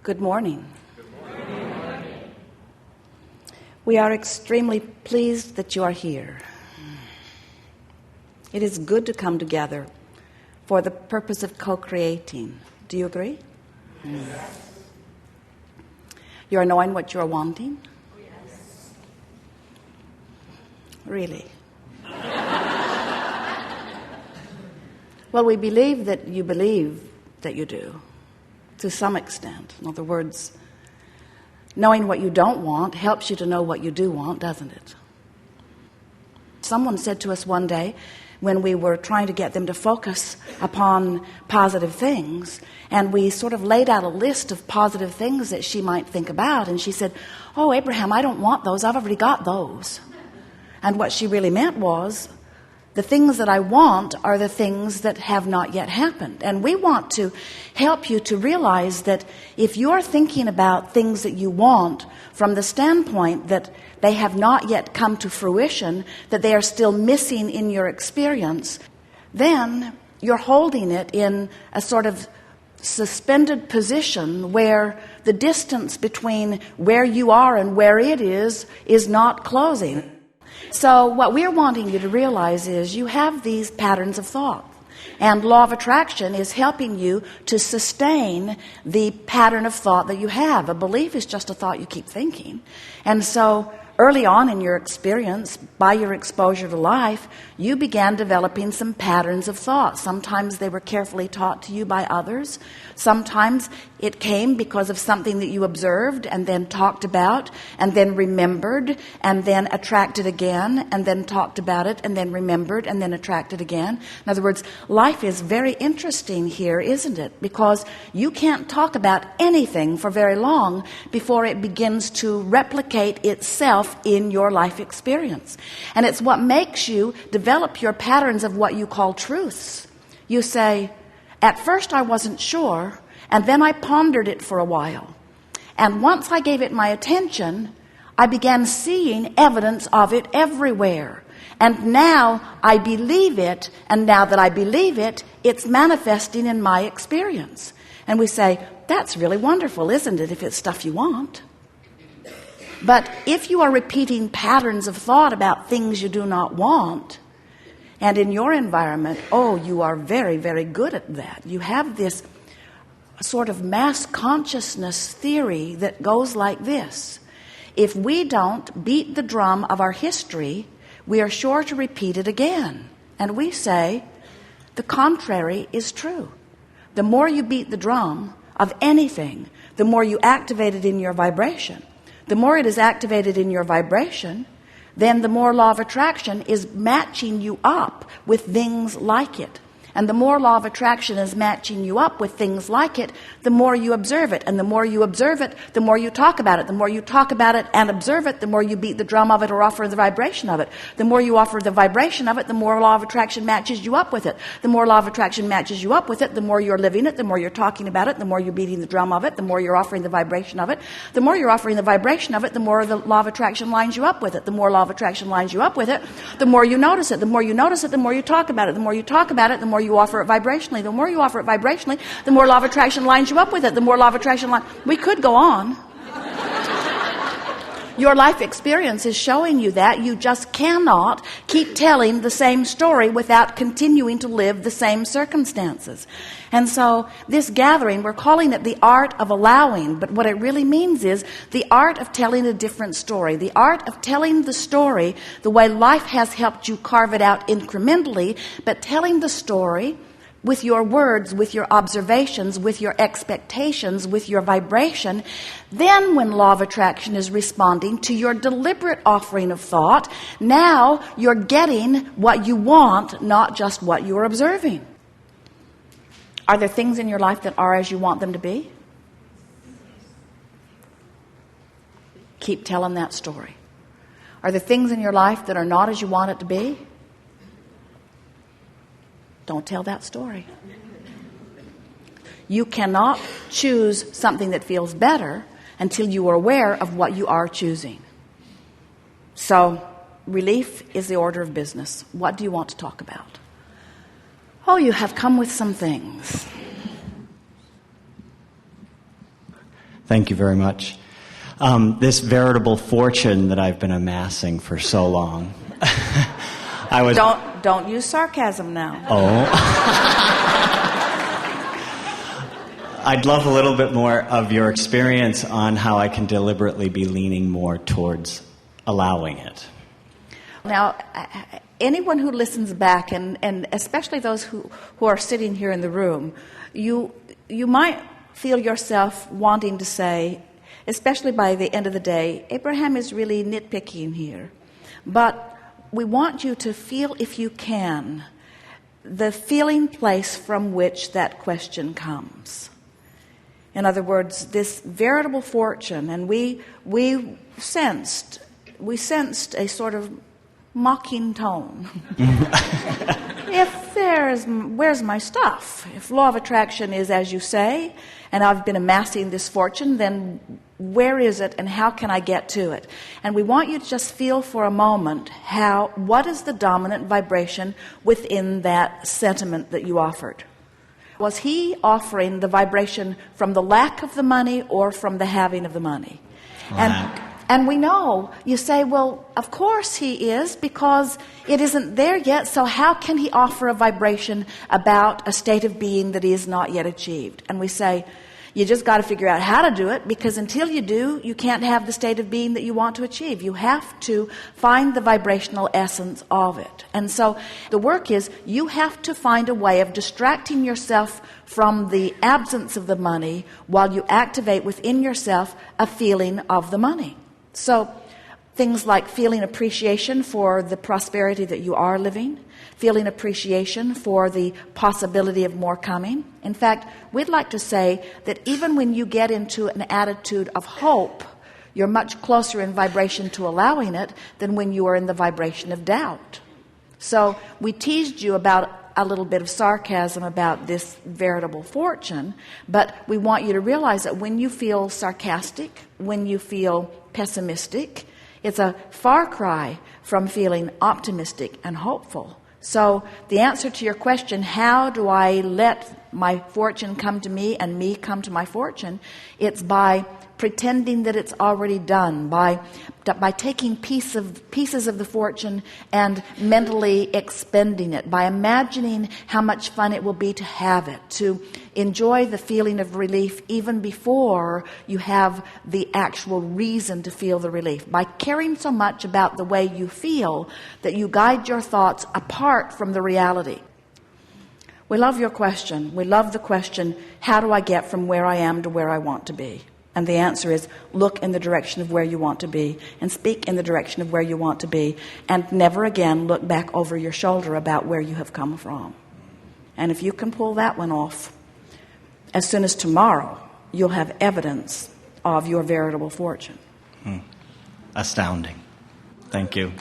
Good morning. We are extremely pleased that you are here. It is good to come together for the purpose of co-creating. Do you agree? Yes. You are knowing what you are wanting? Yes. Really? Well, we believe that you do, to some extent. In other words, knowing what you don't want helps you to know what you do want, doesn't it? Someone said to us one day, when we were trying to get them to focus upon positive things, and we sort of laid out a list of positive things that she might think about, and she said, "Oh, Abraham, I don't want those. I've already got those." And what she really meant was, the things that I want are the things that have not yet happened. And we want to help you to realize that if you're thinking about things that you want from the standpoint that they have not yet come to fruition, that they are still missing in your experience, then you're holding it in a sort of suspended position where the distance between where you are and where it is not closing. So what we're wanting you to realize is you have these patterns of thought. And law of attraction is helping you to sustain the pattern of thought that you have. A belief is just a thought you keep thinking. And so early on in your experience, by your exposure to life, you began developing some patterns of thought. Sometimes they were carefully taught to you by others. Sometimes it came because of something that you observed and then talked about and then remembered and then attracted again and then talked about it and then remembered and then attracted again. In other words, life is very interesting here, isn't it? Because you can't talk about anything for very long before it begins to replicate itself in your life experience. And it's what makes you develop your patterns of what you call truths. You say, at first I wasn't sure, and then I pondered it for a while. And once I gave it my attention, I began seeing evidence of it everywhere. And now I believe it, and now that I believe it, it's manifesting in my experience. And we say, that's really wonderful, isn't it, if it's stuff you want? But if you are repeating patterns of thought about things you do not want, and in your environment, you are very, very good at that. You have this sort of mass consciousness theory that goes like this. If we don't beat the drum of our history, we are sure to repeat it again. And we say, the contrary is true. The more you beat the drum of anything, the more you activate it in your vibration. The more it is activated in your vibration, then the more law of attraction is matching you up with things like it. And the more law of attraction is matching you up with things like it, the more you observe it. And the more you observe it, the more you talk about it. The more you talk about it and observe it, the more you beat the drum of it or offer the vibration of it. The more you offer the vibration of it, the more law of attraction matches you up with it. The more law of attraction matches you up with it, the more you're living it, the more you're talking about it, the more you're beating the drum of it, the more you're offering the vibration of it. The more you're offering the vibration of it, the more the law of attraction lines you up with it. The more law of attraction lines you up with it, the more you notice it. The more you notice it, the more you talk about it. The more you talk about it, the more you offer it vibrationally. The more you offer it vibrationally, the more law of attraction lines you up with it. The more law of attraction we could go on. Your life experience is showing you that. You just cannot keep telling the same story without continuing to live the same circumstances. And so this gathering, we're calling it the art of allowing, but what it really means is the art of telling a different story, the art of telling the story the way life has helped you carve it out incrementally, but telling the story with your words, with your observations, with your expectations, with your vibration. Then when law of attraction is responding to your deliberate offering of thought, now you're getting what you want, not just what you're observing. Are there things in your life that are as you want them to be? Keep telling that story. Are there things in your life that are not as you want it to be? Don't tell that story. You cannot choose something that feels better until you are aware of what you are choosing. So, relief is the order of business. What do you want to talk about? Oh, you have come with some things. Thank you very much. This veritable fortune that I've been amassing for so long. Don't use sarcasm now. Oh. I'd love a little bit more of your experience on how I can deliberately be leaning more towards allowing it. Now, anyone who listens back, and especially those who are sitting here in the room, you might feel yourself wanting to say, especially by the end of the day, Abraham is really nitpicking here. But we want you to feel, if you can, the feeling place from which that question comes. In other words, this veritable fortune, and we sensed a sort of mocking tone. Where's my stuff? If law of attraction is as you say, and I've been amassing this fortune, then where is it and how can I get to it? And we want you to just feel for a moment what is the dominant vibration within that sentiment that you offered? Was he offering the vibration from the lack of the money or from the having of the money? And we know, you say, well, of course he is, because it isn't there yet, so how can he offer a vibration about a state of being that he has not yet achieved? And we say, you just got to figure out how to do it, because until you do, you can't have the state of being that you want to achieve. You have to find the vibrational essence of it. And so the work is, you have to find a way of distracting yourself from the absence of the money while you activate within yourself a feeling of the money. So things like feeling appreciation for the prosperity that you are living, feeling appreciation for the possibility of more coming. In fact, we'd like to say that even when you get into an attitude of hope, you're much closer in vibration to allowing it than when you are in the vibration of doubt. So we teased you about a little bit of sarcasm about this veritable fortune, but we want you to realize that when you feel sarcastic, when you feel pessimistic, it's a far cry from feeling optimistic and hopeful. So the answer to your question, how do I let my fortune come to me and me come to my fortune? It's by pretending that it's already done, by taking pieces of the fortune and mentally expending it, by imagining how much fun it will be to have it, to enjoy the feeling of relief even before you have the actual reason to feel the relief, by caring so much about the way you feel that you guide your thoughts apart from the reality. We love your question. We love the question, how do I get from where I am to where I want to be? And the answer is, look in the direction of where you want to be and speak in the direction of where you want to be, and never again look back over your shoulder about where you have come from. And if you can pull that one off, as soon as tomorrow, you'll have evidence of your veritable fortune. Astounding. Thank you.